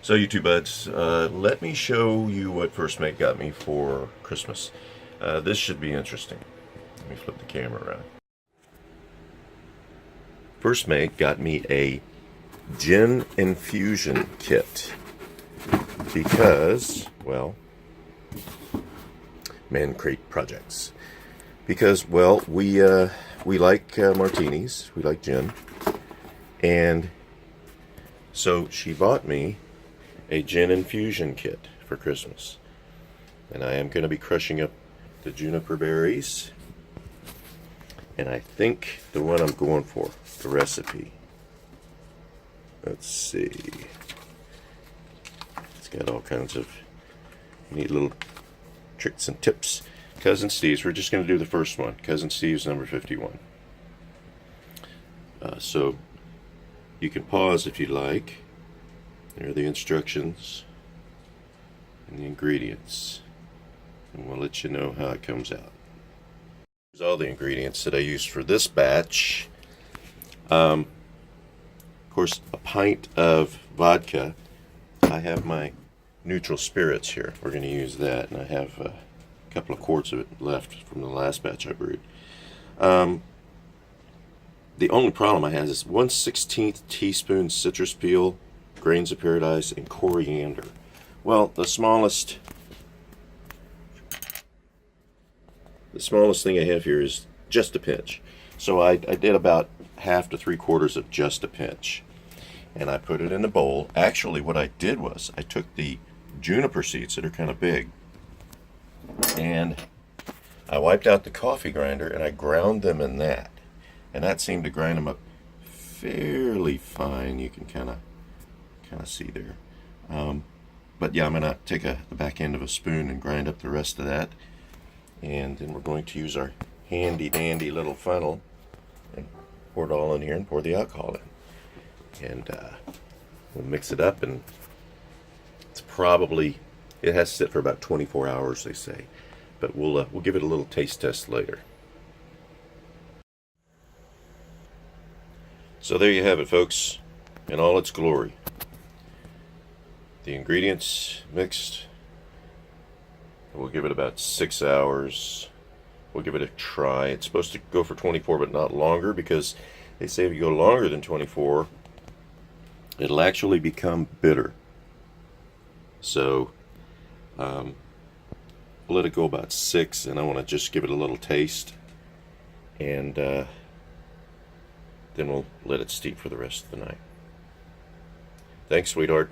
So YouTube buds, let me show you what First Mate got me for Christmas. This should be interesting. Let me flip the camera around. First Mate got me a gin infusion kit because, well, man create projects. Because, well, we like martinis, we like gin, and so she bought me a gin infusion kit for Christmas. And I am going to be crushing up the juniper berries. And I think the one I'm going for, the recipe. Let's see. It's got all kinds of neat little tricks and tips. Cousin Steve's, we're just going to do the first one. Cousin Steve's number 51. So you can pause if you like. There are the instructions and the ingredients, and we'll let you know how it comes out. Here's all the ingredients that I used for this batch. Of course, a pint of vodka. I have my neutral spirits here. We're going to use that, and I have a couple of quarts of it left from the last batch I brewed. The only problem I have is 1/16 teaspoon citrus peel, grains of paradise, and coriander. Well, the smallest thing I have here is just a pinch. So I did about half to 3/4 of just a pinch, and I put it in a bowl. Actually, what I did was I took the juniper seeds that are kind of big, and I wiped out the coffee grinder and I ground them in that, and that seemed to grind them up fairly fine. You can kind of see there. But yeah, I'm going to take the back end of a spoon and grind up the rest of that. And then we're going to use our handy dandy little funnel and pour it all in here and pour the alcohol in. And we'll mix it up, and it has to sit for about 24 hours, they say. But we'll give it a little taste test later. So there you have it, folks, in all its glory. The ingredients mixed. We'll give it about 6 hours. We'll give it a try. It's supposed to go for 24, but not longer, because they say if you go longer than 24, it'll actually become bitter. So we'll let it go about 6, and I want to just give it a little taste, and then we'll let it steep for the rest of the night. Thanks, sweetheart.